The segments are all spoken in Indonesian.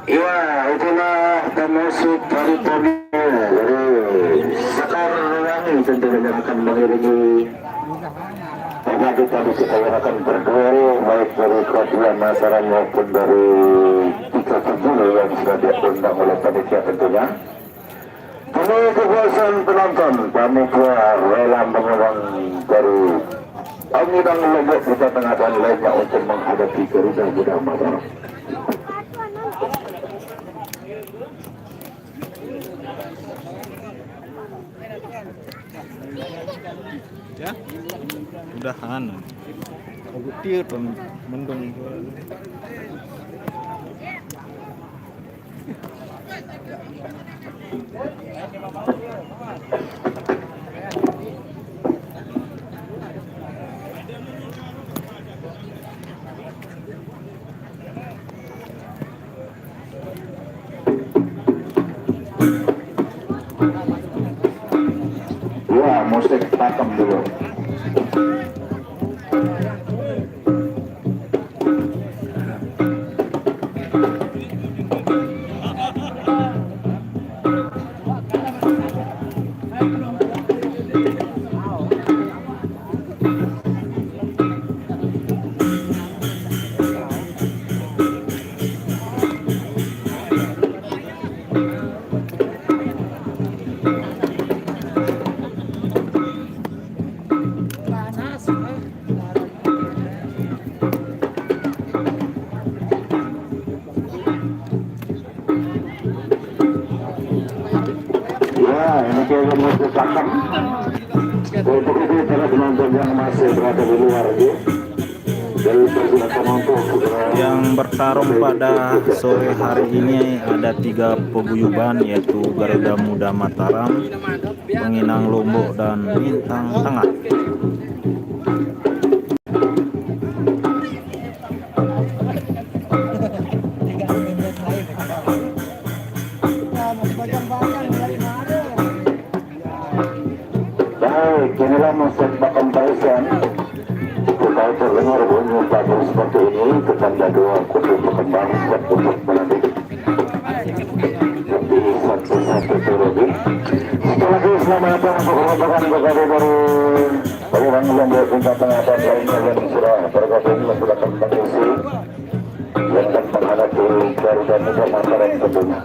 Ya, itulah termasuk dari pemilu. Jadi sekarang ini tentunya akan mengiringi tadi kita akan berdua, baik dari kewakilan masyarakat maupun dari tiga pemilu yang sudah diundang oleh panitia tentunya. Kami kepuasan penonton, panitia rela mengundang dari Angidang Lombok kita tengah dan lainnya untuk menghadapi Garuda Muda Mataram. Ya, udahan. Aku tiur mendung. Ya, musik pakem dulu. Ini kayaknya musik pakem. Untuk itu para penonton yang masih berada di luar ini, yang bertarung pada sore hari ini ada 3 paguyuban, yaitu Garuda Muda Mataram, Penginang Lombok, dan Bintang Tengah. Baik, inilah musik pakem Parisan. Kita terdengar bunyi bagus seperti ini, ketanda dua kudu berkembang untuk melantik lebih satu lebih. Sekali lagi selamat datang untuk rombongan bergabung dari orang Lombok tingkat tengah dan lainnya yang sudah bergabung dan sudah mengisi yang akan menghadapi Garuda Muda Mataram tentunya.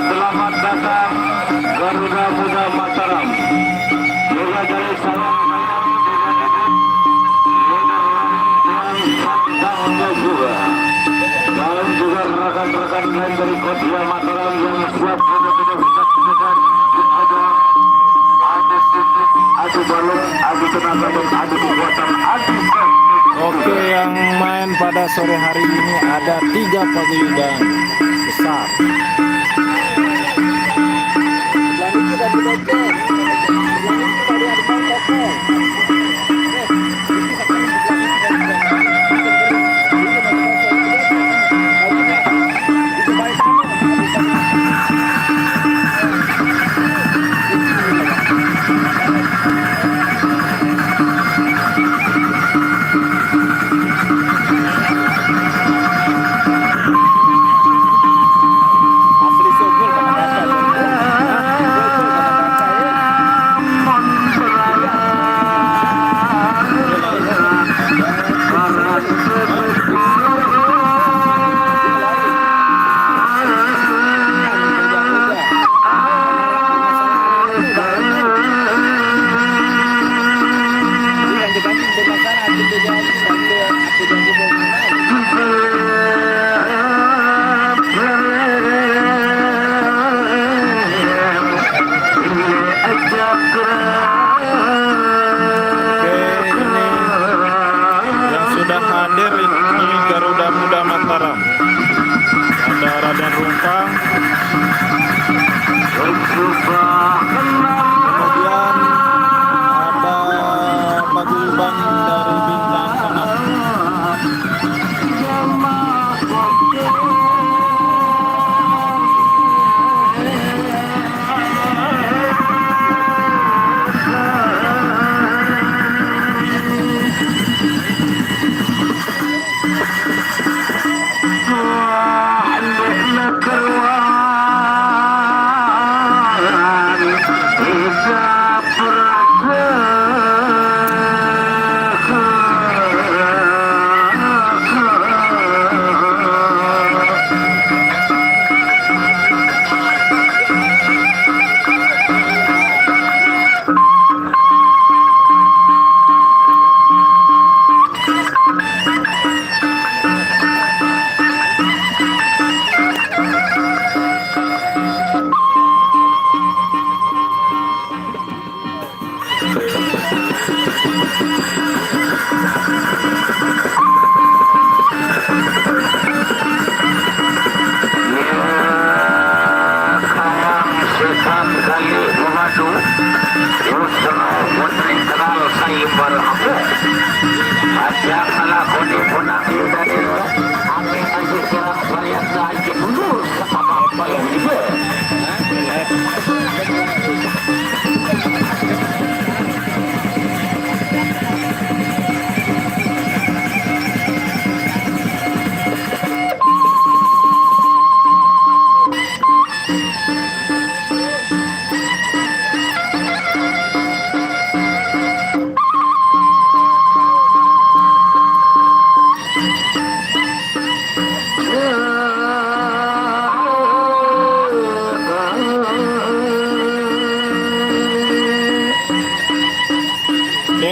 Selamat datang Garuda Muda Mataram. Juga dari salam saya juga. Dan juga rekan-rekan lain dari Kodia Mataram yang siap benar-benar adu balon, adu tenaga dan adu kekuatan, adu teknik. Oke, yang main pada sore hari ini ada 3 paguyuban besar. Hadir ini Garuda Muda Mataram. Ada Raden Rumpang, kemudian ada paguyuban dari Bintang Kenak.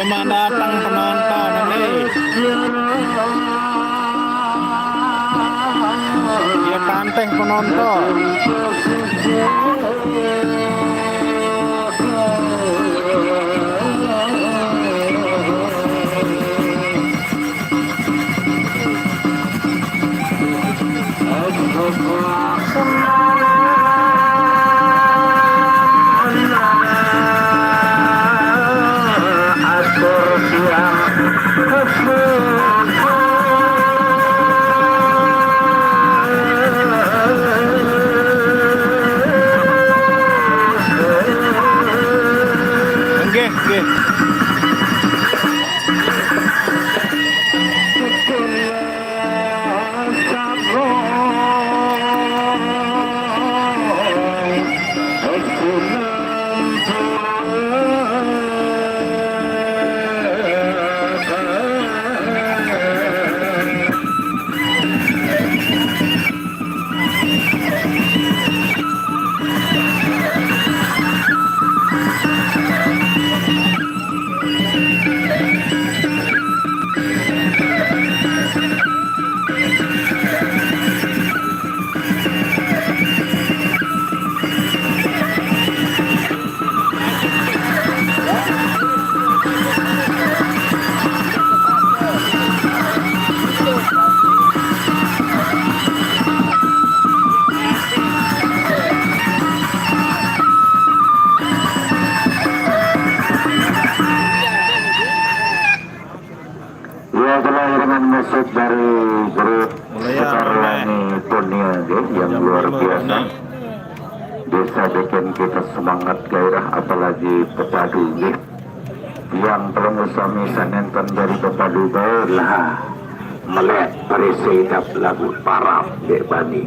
Memang datang penonton ini. Dia kanteng penonton. Oke. Ya, kelahiran masuk dari grup Mulai ya, Sekarwangi Tonia yang luar biasa. Bisa bikin kita semangat gairah, apalagi pepadu yang belum usami sanentan dari pepadu lah melek perisidap lagu paraf bani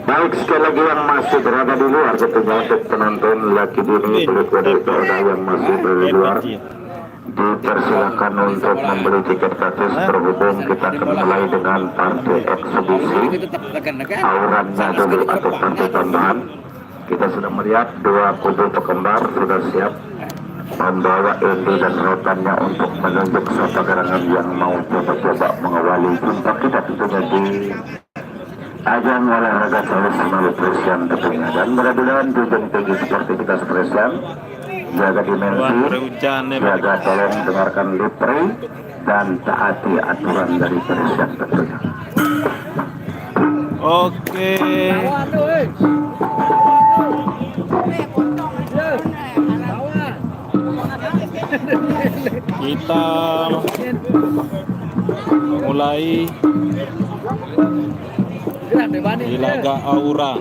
Baik, sekali lagi yang masih berada di luar, tentunya untuk penonton laki bini kulit wadah yang masih berada di luar, dipersilakan untuk membeli tiket gratis. Berhubung kita akan mulai dengan partai eksebisi aurannya dulu atau partai tambahan. Kita sudah melihat dua kubu pekembar sudah siap membawa Endi dan rotannya untuk menunjuk satu gerangan yang mau coba-coba mengawali jumpa kita tentunya di ajang olahraga tradisional Presian tentunya. Dan mudah-mudahan tujuan tinggi seperti kita Presian, jaga dimensi, jaga tolong dengarkan lipre dan taati aturan dari Presian tentunya. Oke. Kita mulai di laga Aura.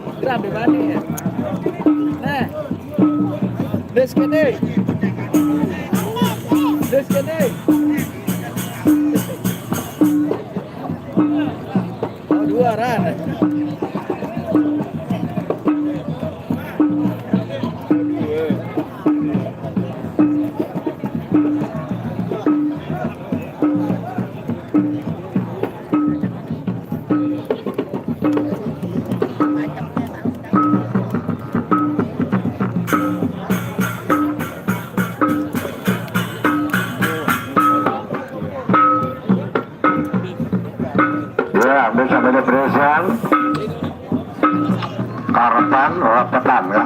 Dua ran. Ya, bisa beli Presian Karapan, rapatan ya.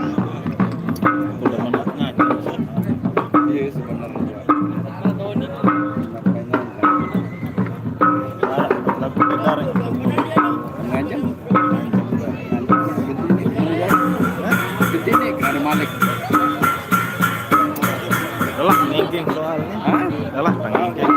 Alah, ngengking soalnya. Alah, ngengking.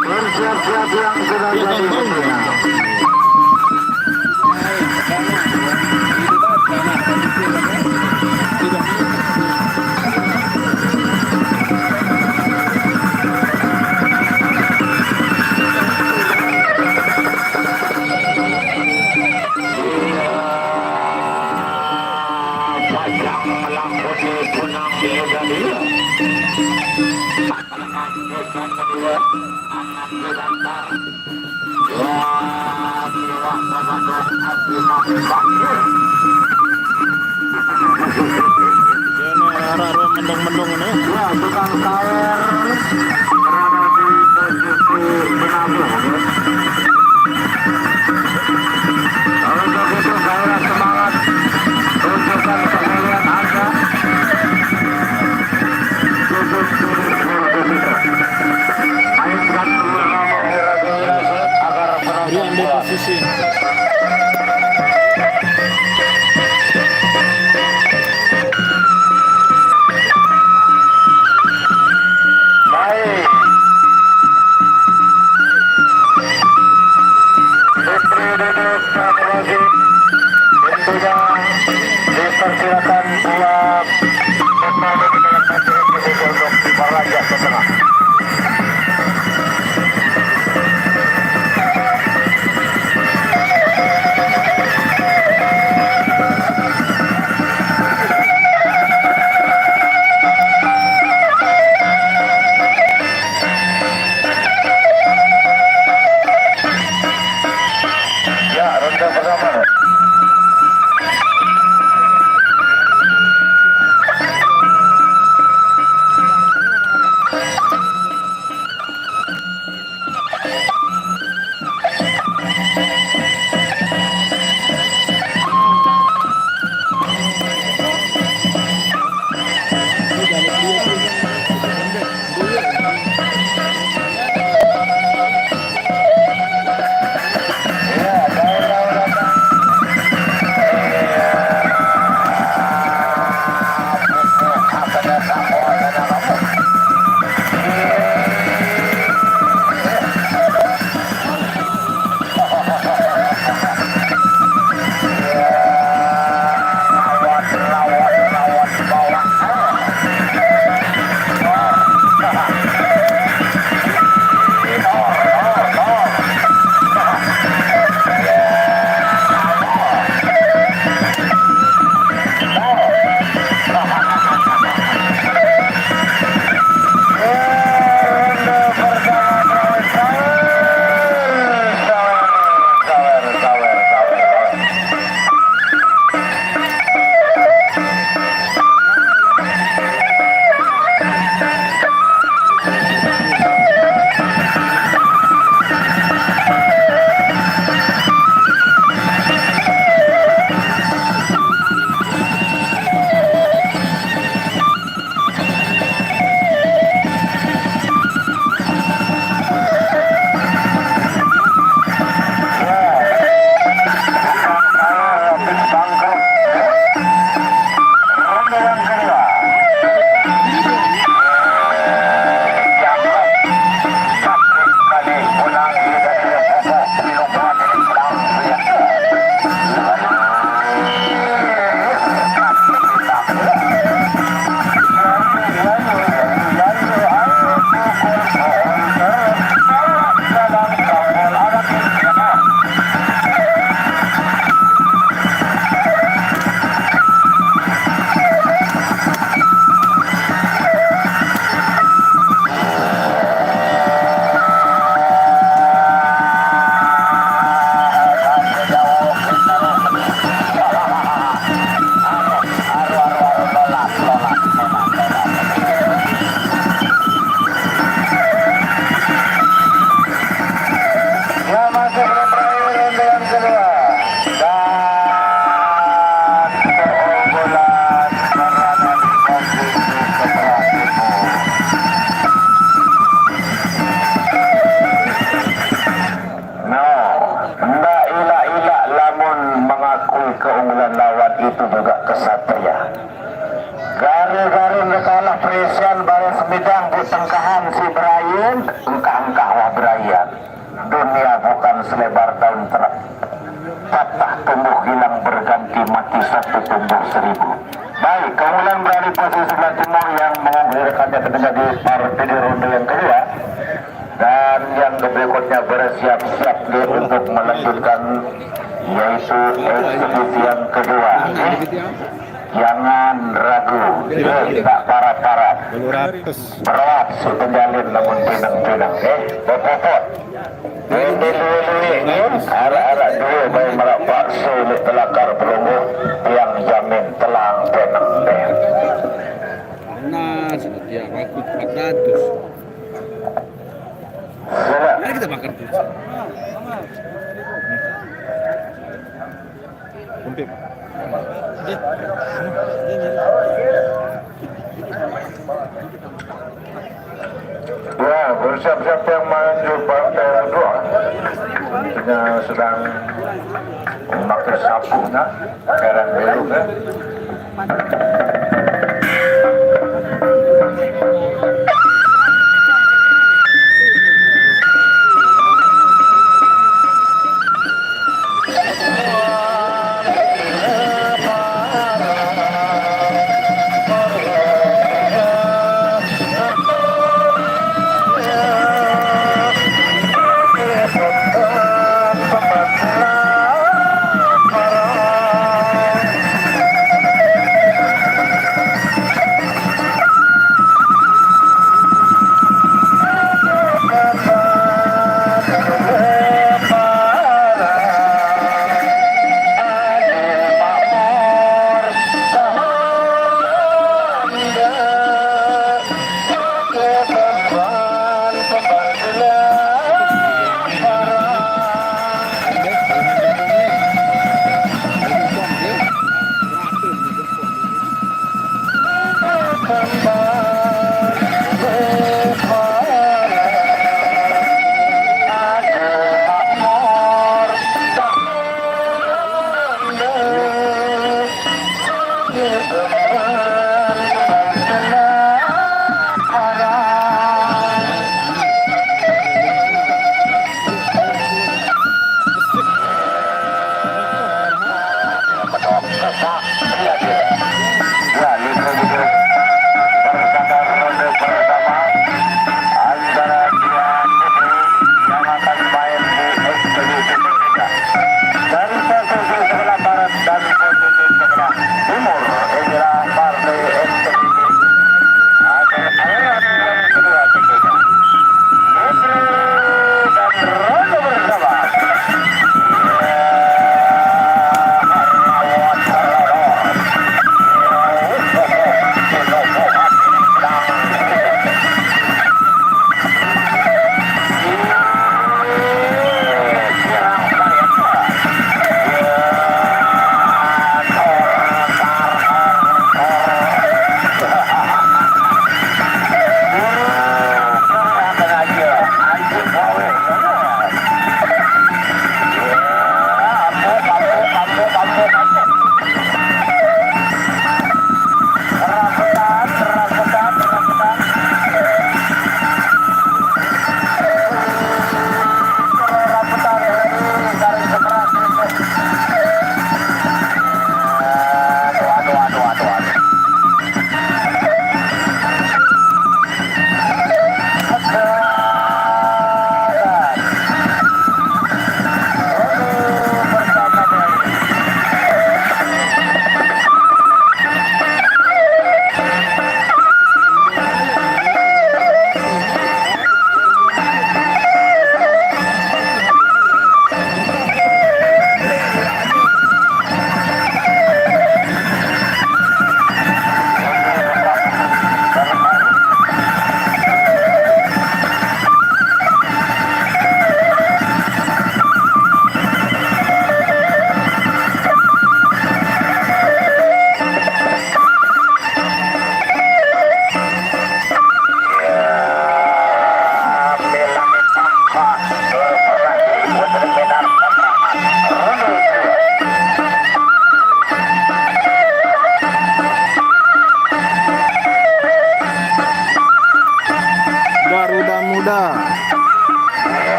Bersiap-siap yang sudah jadi tentunya. Pajang melangkuni punang di Egalia. Mendung-mendung ini. Ya, tukang tower berada di posisi menabung. Untuk itu saya semangat tunjukkan kehadiran Anda juga kesatria. Garu-garu kalah Presian balas midang di tengkahan si Brian, engkah-engkah wah Brian. Dunia bukan selebar daun terak. Patah tumbuh hilang berganti mati satu tumbuh seribu. Baik, keunggulan beralih posisi sebelah timur yang mengunggulkannya ketika di partai di ronde yang kedua. Dan yang berikutnya bersiap-siap dia untuk melanjutkan yaitu eksebisi yang kedua. Jangan ragu, tak parah-parah. Berat sepenjalin namun pinang-pinang. Popot. Ini arah-arah dua bayi merapak sulit telakar pelunggu yang jamin telang penang deh. Nah, ya aku 400. Mari kita makan dulu. Kumpip. Ya, bersiap-siap yang menuju partai kedua. Yang sedang memakai sapu, nah, kerang biru, kan? Dan posisi sebelah barat dan posisi sebelah timur inilah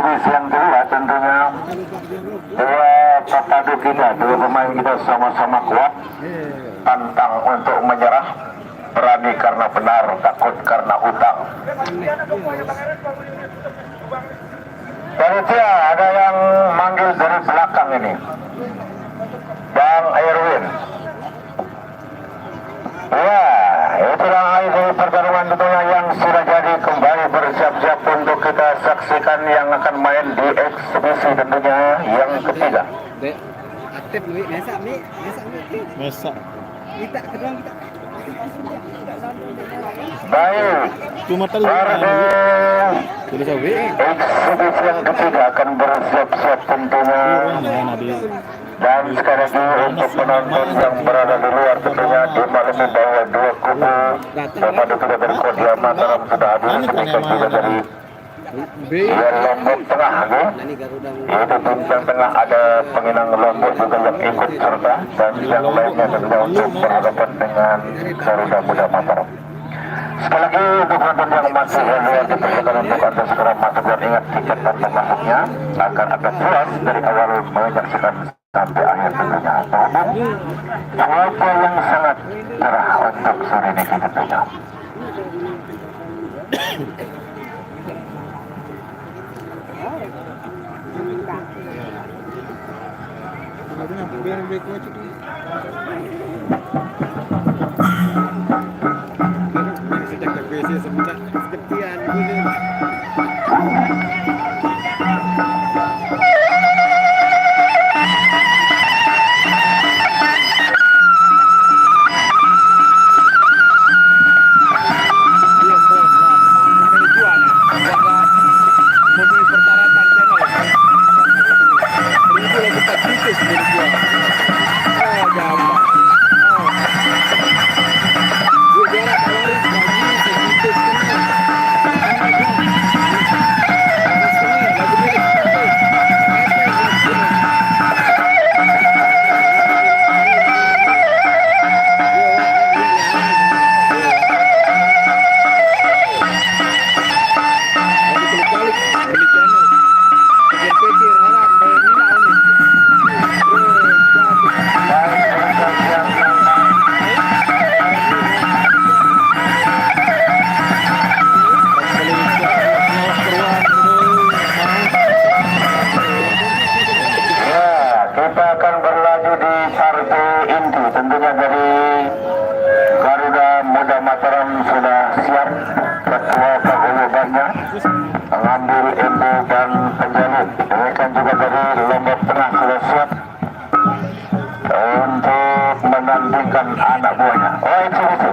eksibisi yang kedua tentunya dua pepadu kita, dua pemain kita sama-sama kuat, pantang untuk menyerah, berani karena benar, takut karena utang. Panitia ada yang manggil dari belakang ini, Bang Erwin. Ya, itulah hasil pertarungan tentunya yang sudah jadi, kembali bersiap-siap untuk kita saksikan yang akan main di eksibisi tentunya yang ketiga. Dek, aktif nih, biasa nih. Masa Kita kedua kita. Baik, cuma tadi tulis apa? eksibisi yang ketiga akan bersiap-siap tentunya. Dan sekali lagi untuk penonton yang berada di luar tentunya dimaklumi bahwa dua kubu pepadu kita dari Kodia Mataram sudah hadir, demikian juga dari Lombok Tengah, yaitu tim yang tengah ada Penginang Lombok juga yang ikut serta, dan yang lainnya tentunya untuk berhadapan dengan Garuda Muda Mataram. Sekali lagi untuk penonton yang masih luar dipersilakan untuk Anda segera masuk, dan ingat tiket dan masuknya akan ada puas dari awal menyaksikan sampai akhir tentunya. Terhubung cuaca yang sangat cerah untuk sore ini tentunya. Mengambil embu dan penjalin. Demikian juga dari Lombok Tengah sudah siap untuk menandingkan anak buahnya. Oh, eksibisi.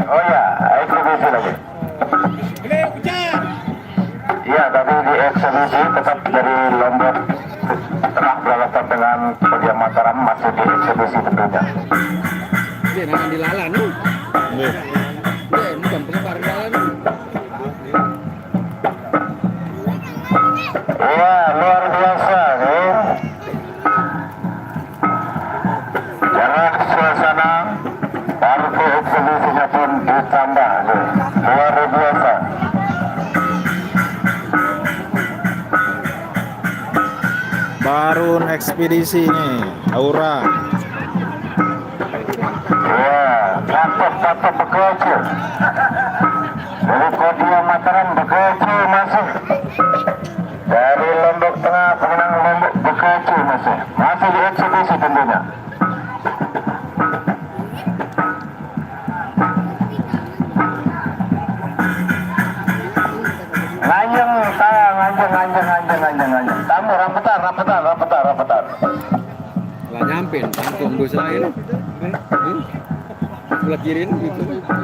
Oh ya, eksibisi lagi. Ya, tapi di eksibisi tetap dari Lombok Tengah berhadapan dengan Kodia Mataram, masih di eksibisi tentunya. Dia nanti dilalan nih. Dia bukan pengebar jalan. Ya, luar biasa nih. Jangan suasana partai eksibisinya pun ditambah nih. Luar biasa. Barun ekspedisi nih, Aura. Ya, patut bekecil. Dari Kodia Mataram bekecil masuk. Dari Lombok Tengah, Penginang Lombok bekecil masih di eksibisi tentunya. Nganjeng. Tamu rapetan. Lah nyampe, langsung dua selain. Sebelah kiri itu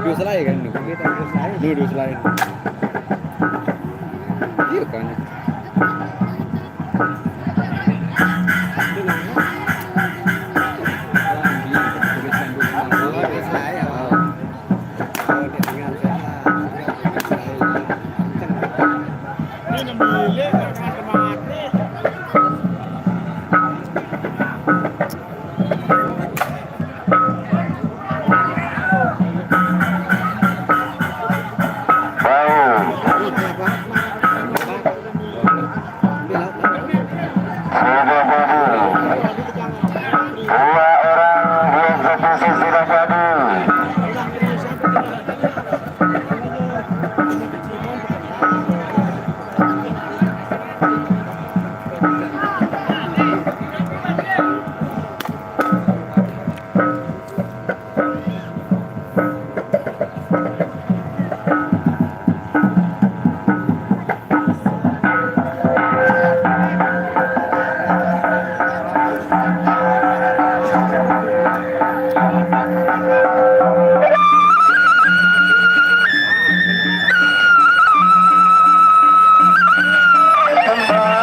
dua selain kan ini. Dua selain. Iya kan. Kembali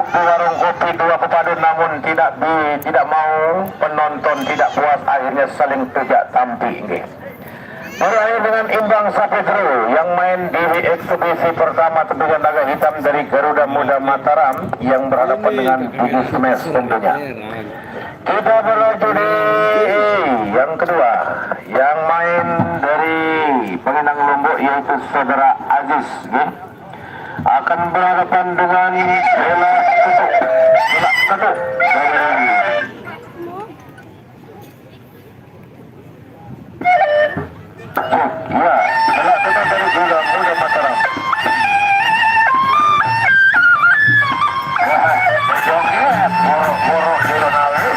di warung kopi dua pepaduan namun tidak mau, penonton tidak puas, akhirnya saling tejak tampi ini. Berakhir dengan imbang 1-1 yang main di eksebisi pertama tentunya naga hitam dari Garuda Muda Mataram yang berhadapan dengan Bubu Smash tentunya. Kita berlanjut di yang kedua yang main dari Penginang Lombok yaitu saudara Aziz akan berhadapan dengan Bela Ketuk ya, Bela Ketuk dari Garuda Muda Mataram. Borok di Ronaldo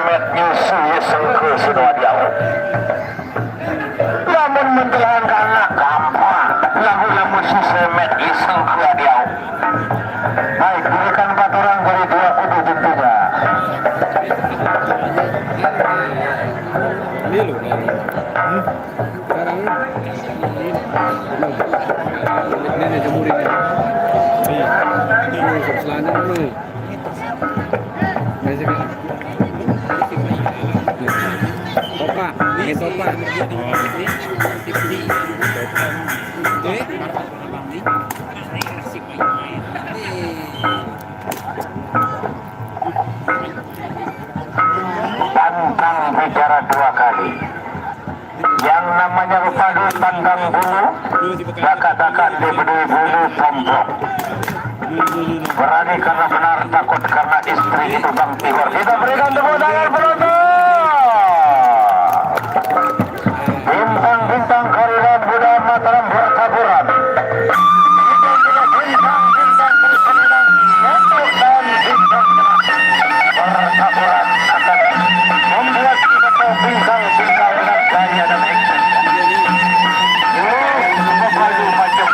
semet nyusu ya sengke sinua diau. Lamun mentelahan karena gampang, lamun si semet ya sengke diau. Baik, berikan baturan dari dua kudu tentunya. Ini loh. Sekarang ini jemurin. Ini selana ini. Topa, ini topa. Pantang bicara dua kali. Yang namanya rupadu tandang bulu, dakat-dakat diberi bulu tombok. Berani karena benar, takut karena istri itu Bang Tigor. Kita berikan tepuk tangan penonton. Bintang-bintang Karilan Buda Mataram bertaburan. Bintang-bintang bersenang untuk dan bintang bertaburan akan membuat kita tahu bintang-bintang dengan gaya dan ekspresi. Maju macam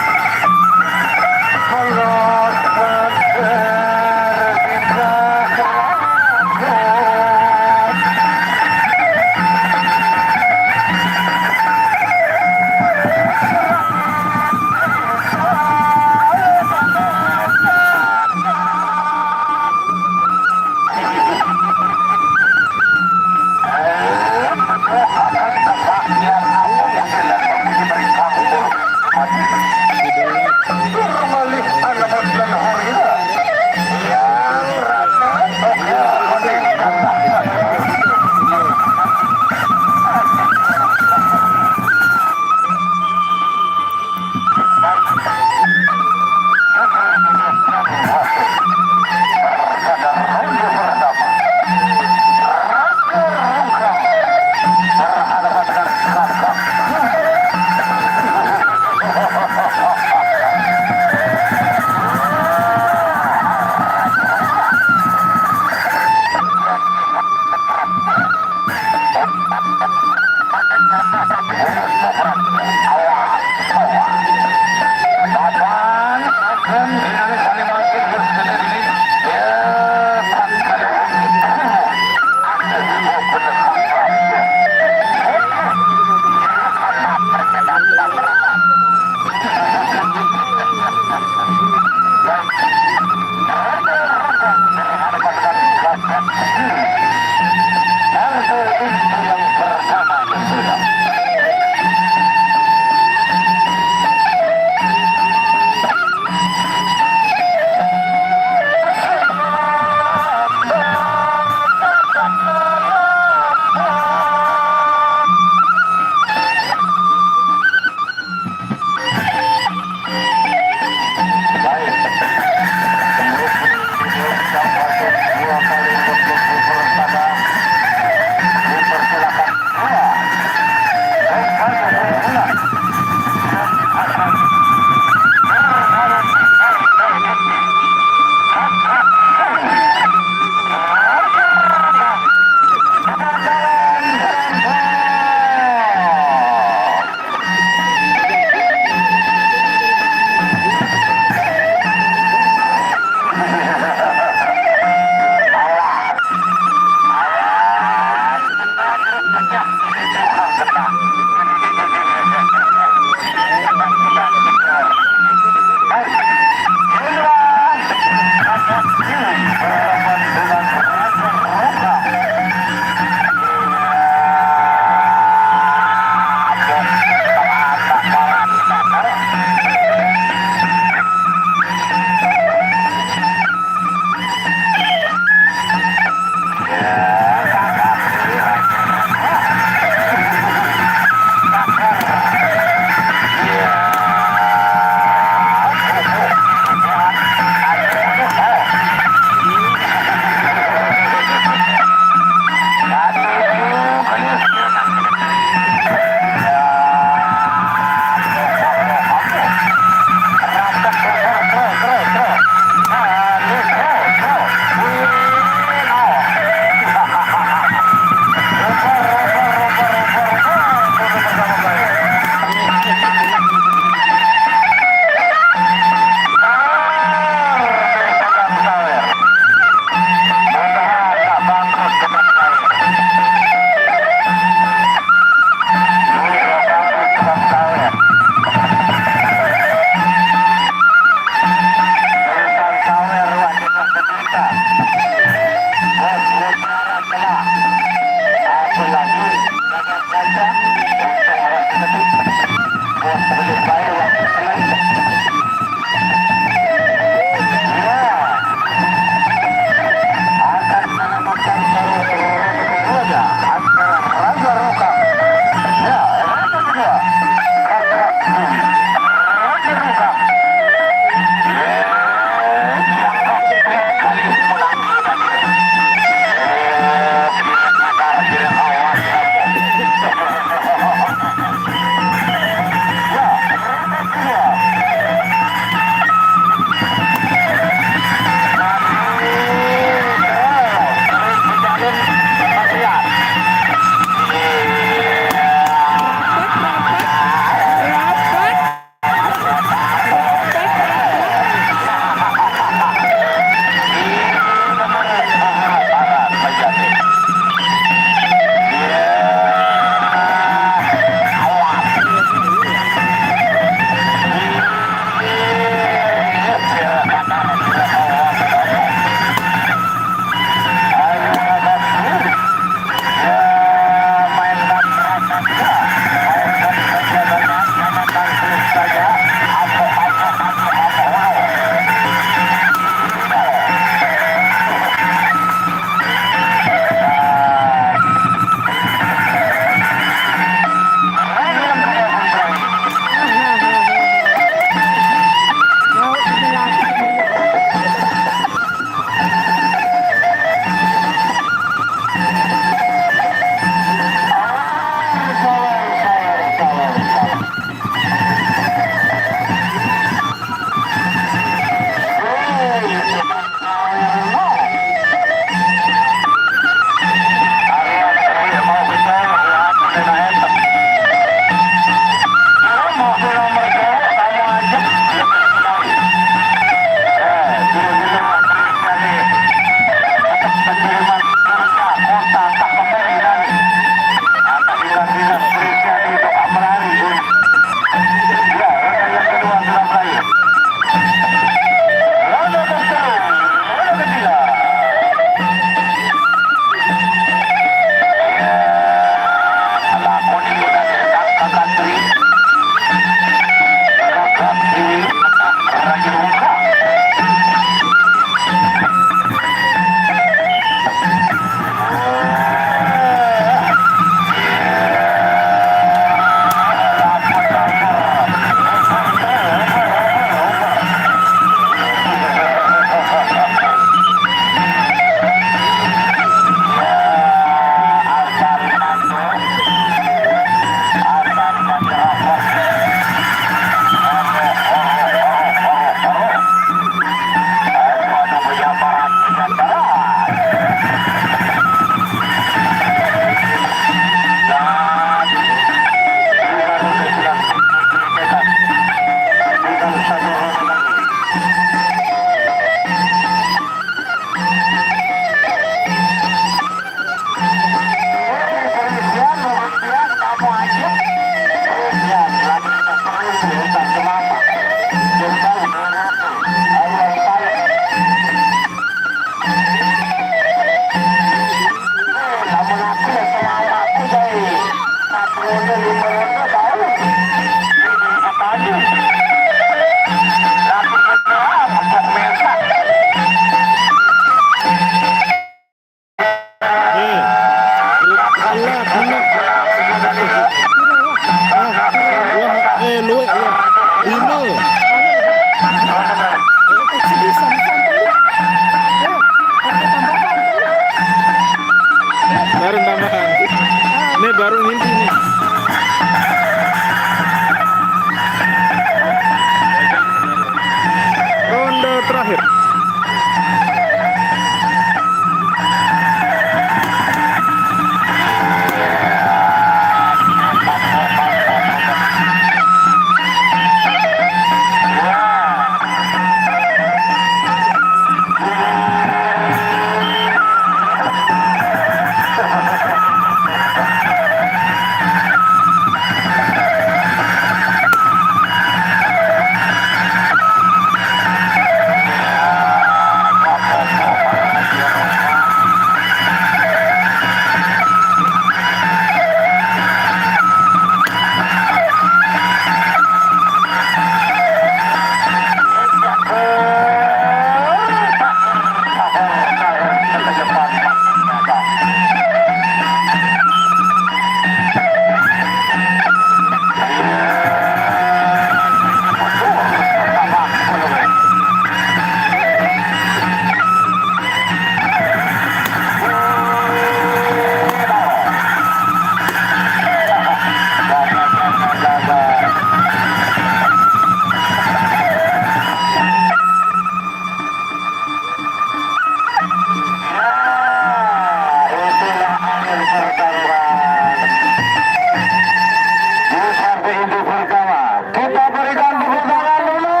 Silakan tepuk tangan dulu.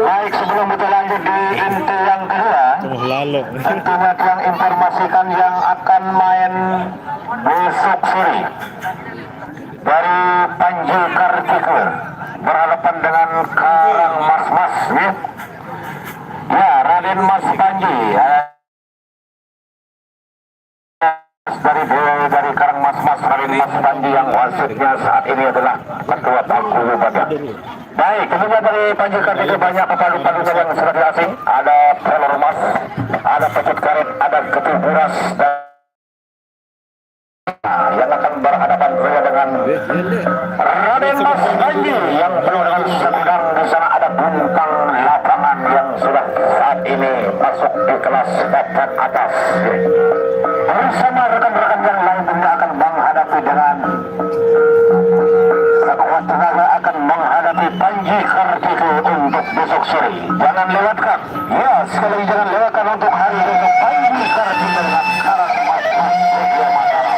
Baik, sebelum kita lanjut di inti yang kedua, Lalu. tentunya yang informasikan yang akan main besok sore dari Panji Kartika berhadapan dengan Karang Mas ya. Ya, Raden Mas Panji dari Karang Mas Raden Mas Panji yang wasitnya saat ini adalah Ketua Paguyuban. Baik, tentunya dari Panji Kartika banyak pepalu-palunya yang sudah diasing. Ada pelor emas, ada pecut karet, ada ketuburas dan yang akan berhadapan dengan Raden Mas Panji yang penuh dengan sendang. Di sana ada bintang lapangan yang sudah saat ini masuk di kelas papan atas. Bersama rekan-rekan yang lain tentunya akan menghadapi dengan sekuat tenaga akan menghadapi Panji Kartika untuk besok sore. Jangan lewatkan, ya sekali lagi jangan lewatkan untuk hari besok Panji Kartika dengan Karang Mas Media Mataram.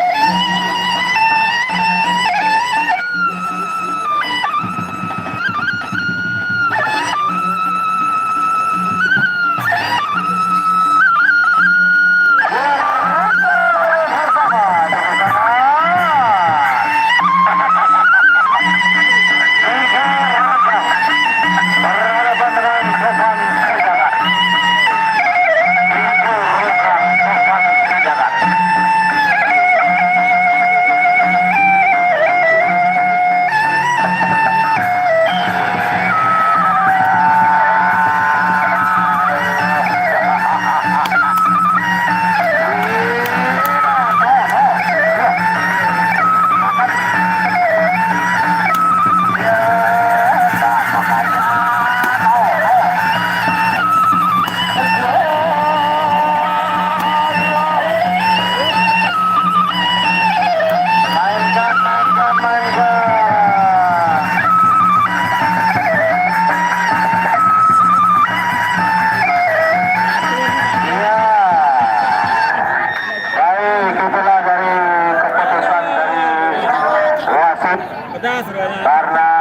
Karena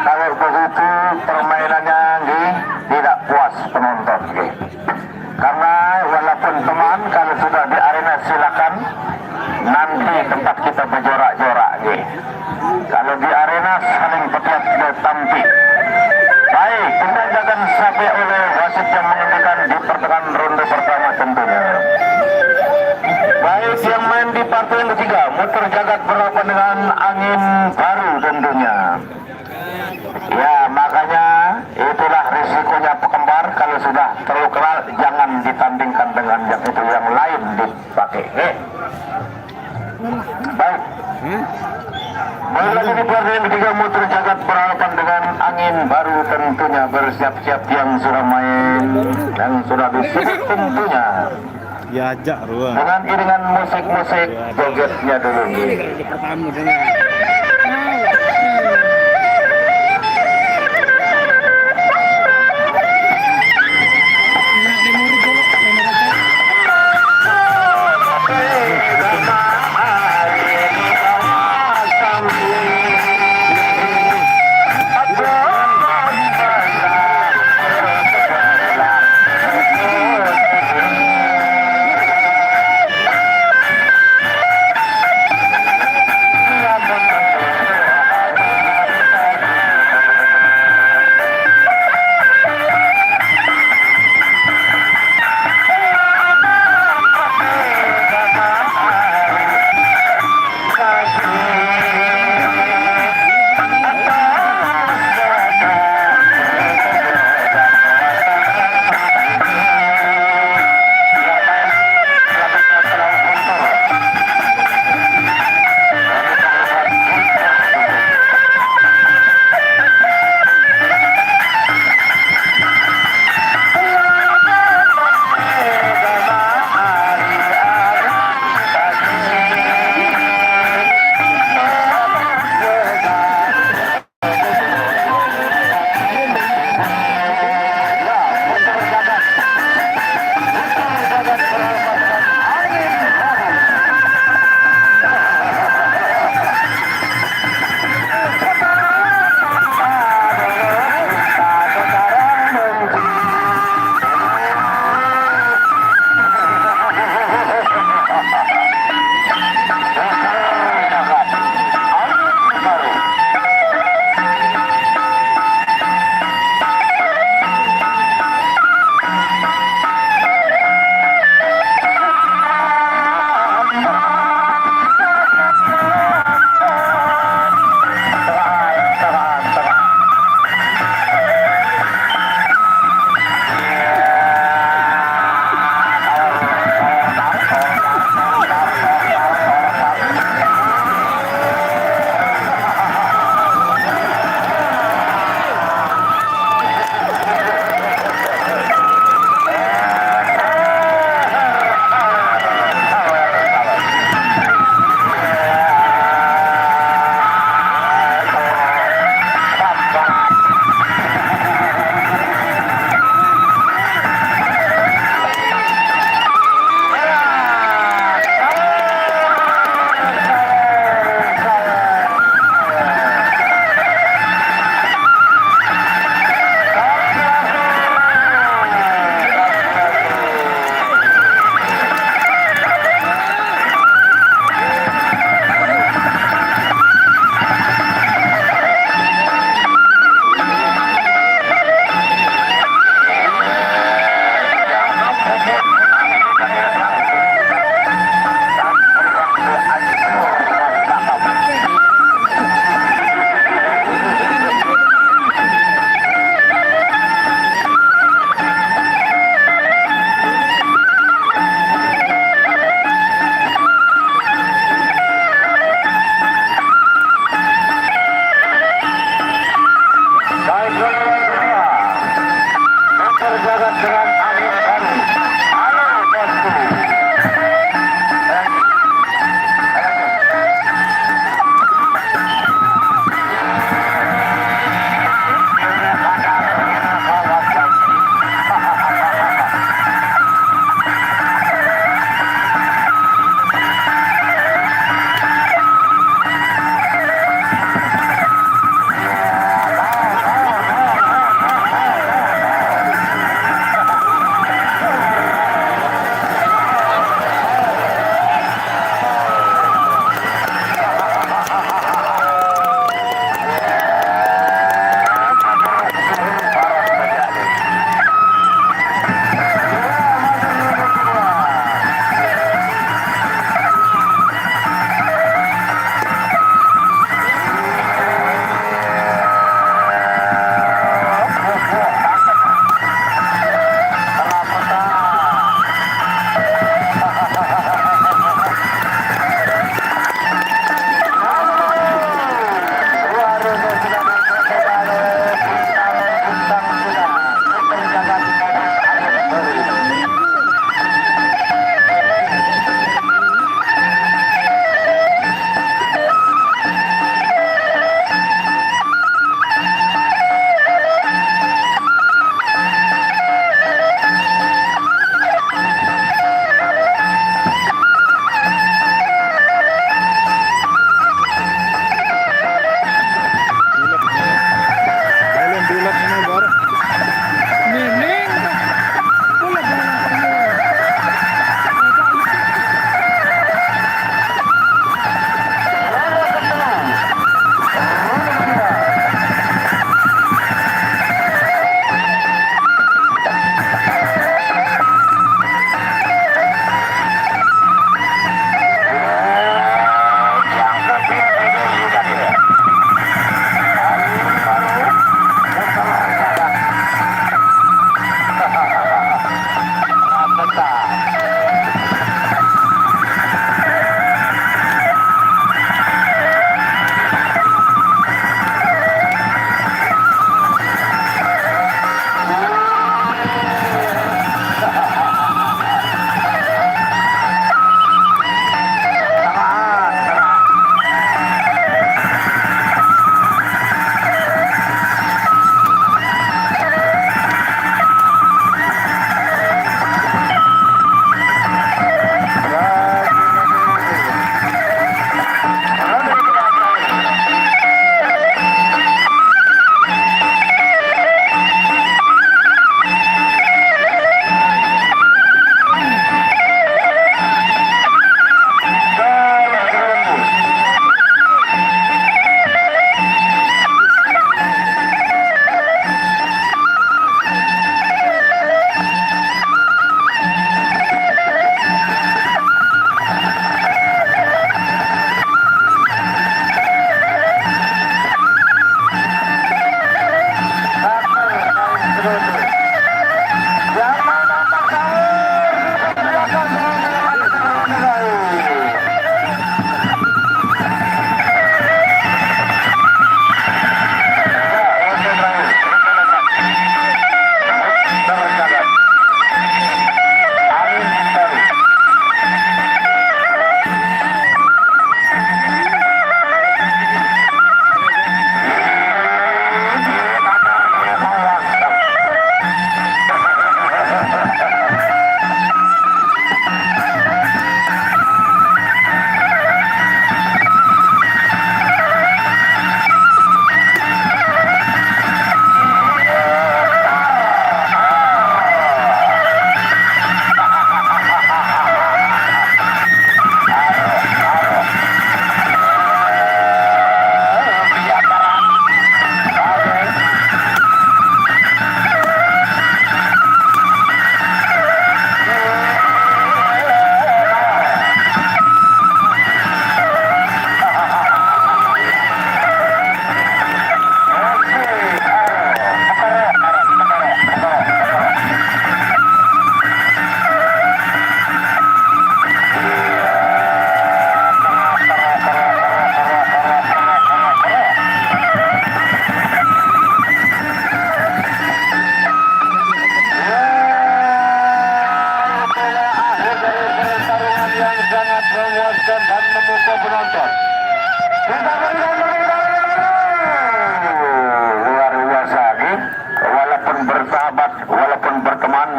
kalau begitu permainannya tidak puas penonton. Karena walaupun teman kalau sudah di arena silakan nanti tempat kita berjorak-jorak. Kalau di arena saling petiat tampi. Baik, penjagaan sampai oleh wasit yang menghentikan di pertengahan ronde pertama tentunya. Baik, yang main di partai yang ketiga, muter jagat berhadapan dengan angin baru tentunya. Ya, makanya itulah risikonya pekembar. Kalau sudah terlalu kenal, jangan ditandingkan dengan yang itu yang lain dipakai. Baik. Baik lagi di partai yang ketiga, muter jagat berhadapan dengan angin baru tentunya. Bersiap-siap yang sudah main dan sudah disebut tentunya. Diajak ruang. Dengan iringan musik-musik jogetnya dulu. Pertama dengan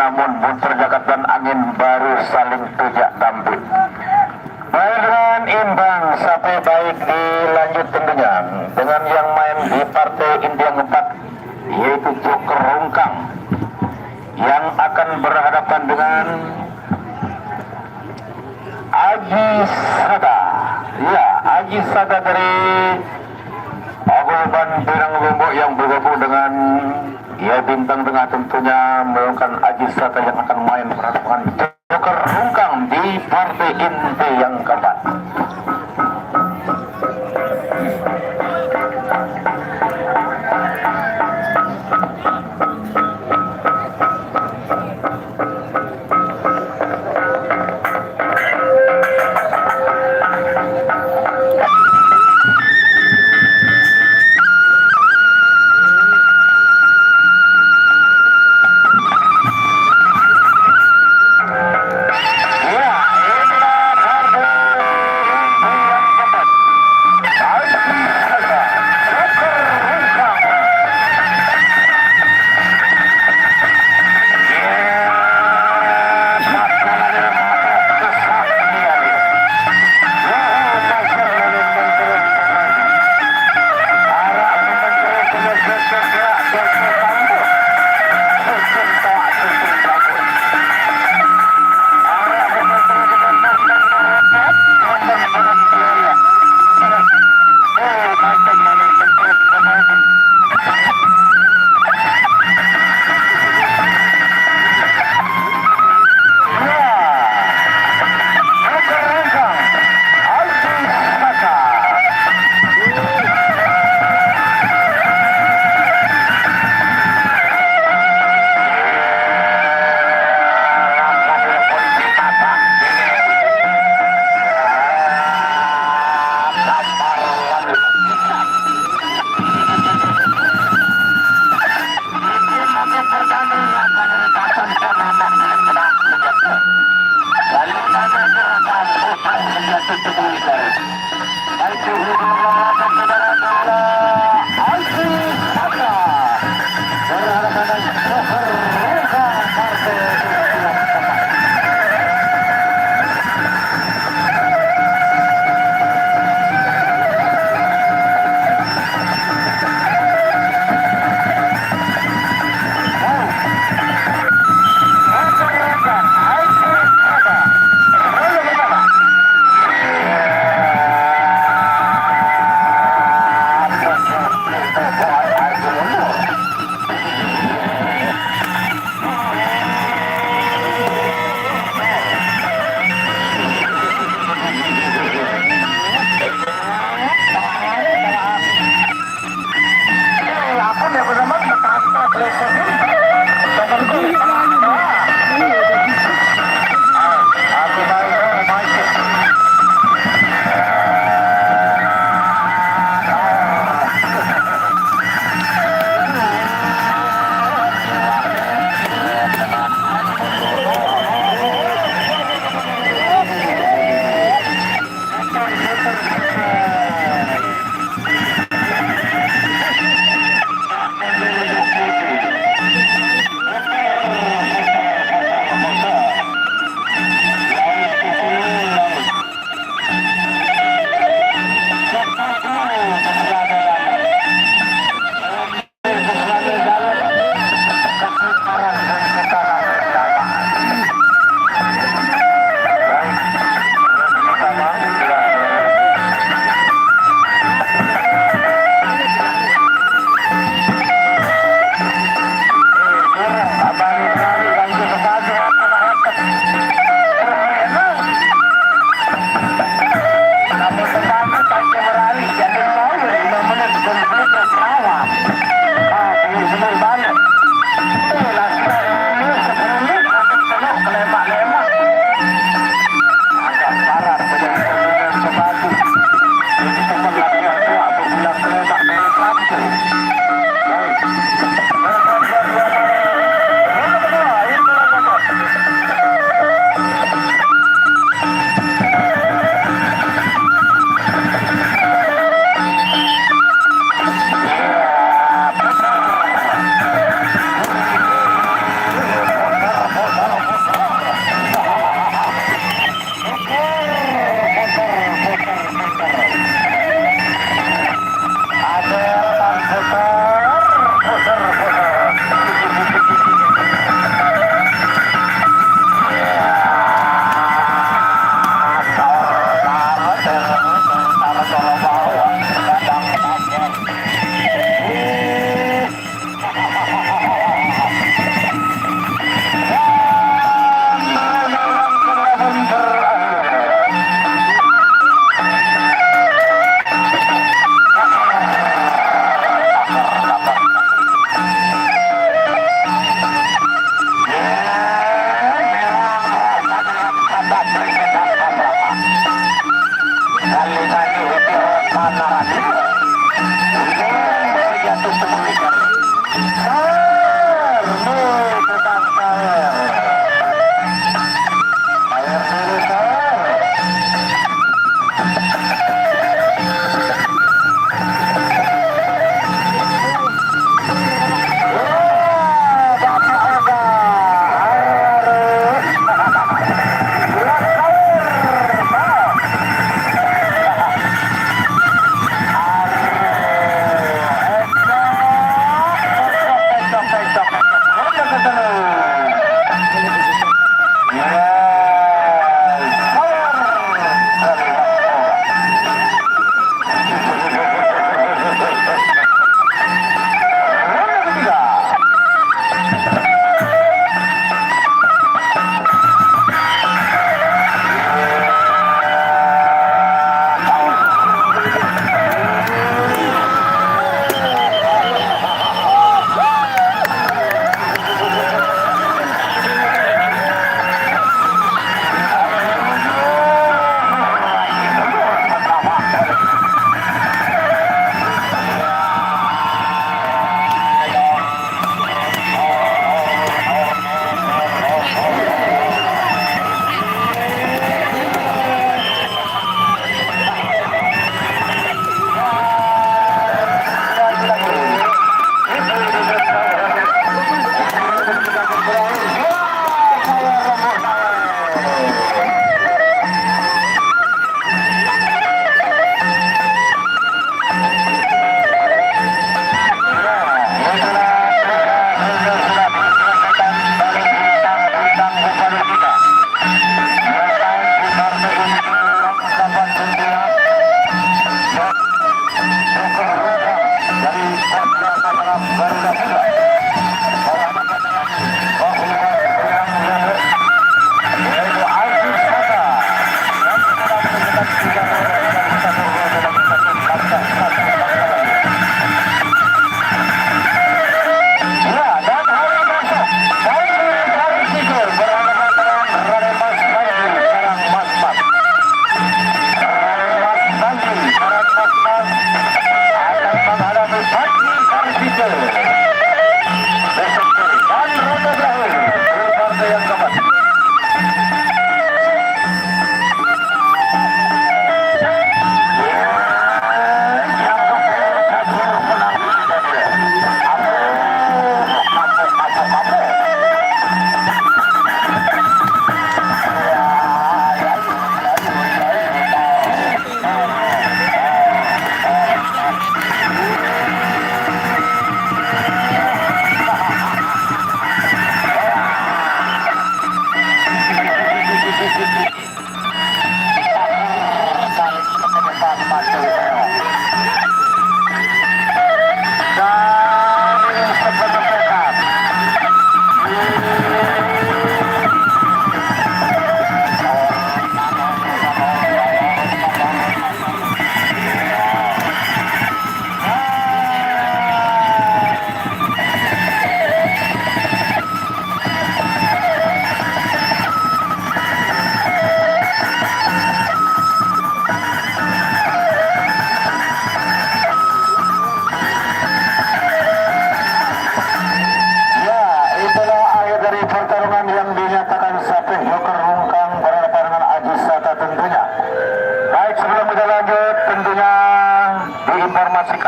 namun buntut jagat dan angin baru saling tujak tampil. Dengan imbang sampai baik dilanjut tentunya dengan yang main di partai inti yang keempat, yaitu Joker Rungkang yang akan berhadapan dengan Aji Sada. Ya, Aji Sada dari Paguyuban Pirang Lombok yang bergabung dengan bintang tengah tentunya melakukan Aji Sada yang akan main berhadapan Joker Rungkang di partai inti yang keempat.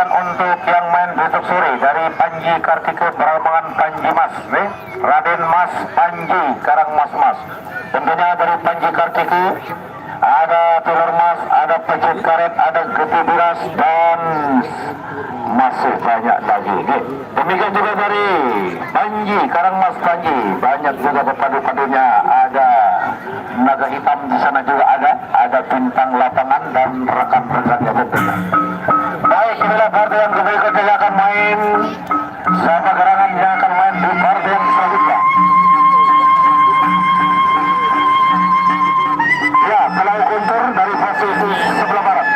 untuk yang main besok sore dari Panji Kartika Perambangan Panji Mas, Raden Mas Panji Karang Mas. Tentunya dari Panji Kartika ada telur mas, ada pecel karet, ada geti biras dan masih banyak lagi. Demikian juga dari Panji Karang Mas Panji, banyak juga berpadu-padunya, ada naga hitam di sana juga ada bintang lapangan dan rekan-rekannya tentunya. Baik, inilah partai yang berikutnya yang akan main. Sama gerangan yang akan main di partai yang selanjutnya. Ya, kalau Guntur dari posisi sebelah barat.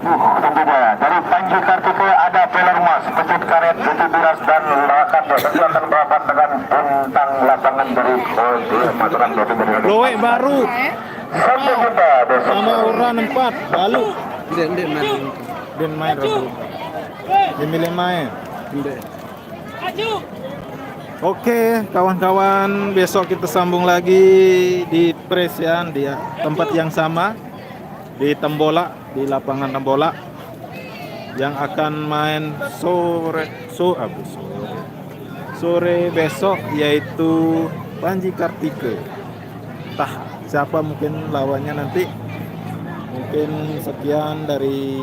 tentunya dari Panji Kartika ada Pelermas, Pecut Karet, Putih Biras dan Lakannya. Tentu akan berapat dengan bentang lapangan dari Mataram. Loe baru Sampai jumpa besok. sama orang 4 lalu Ndek mana? dan main Rabu. Dimilih main. Ndek. Oke, kawan-kawan, besok kita sambung lagi di Pres ya, di tempat yang sama di Tembola, di lapangan Tembola yang akan main sore besok, yaitu Panji Kartika. Entah siapa mungkin lawannya nanti. Mungkin sekian dari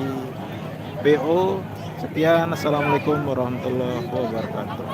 PO. Sekian, assalamualaikum warahmatullahi wabarakatuh.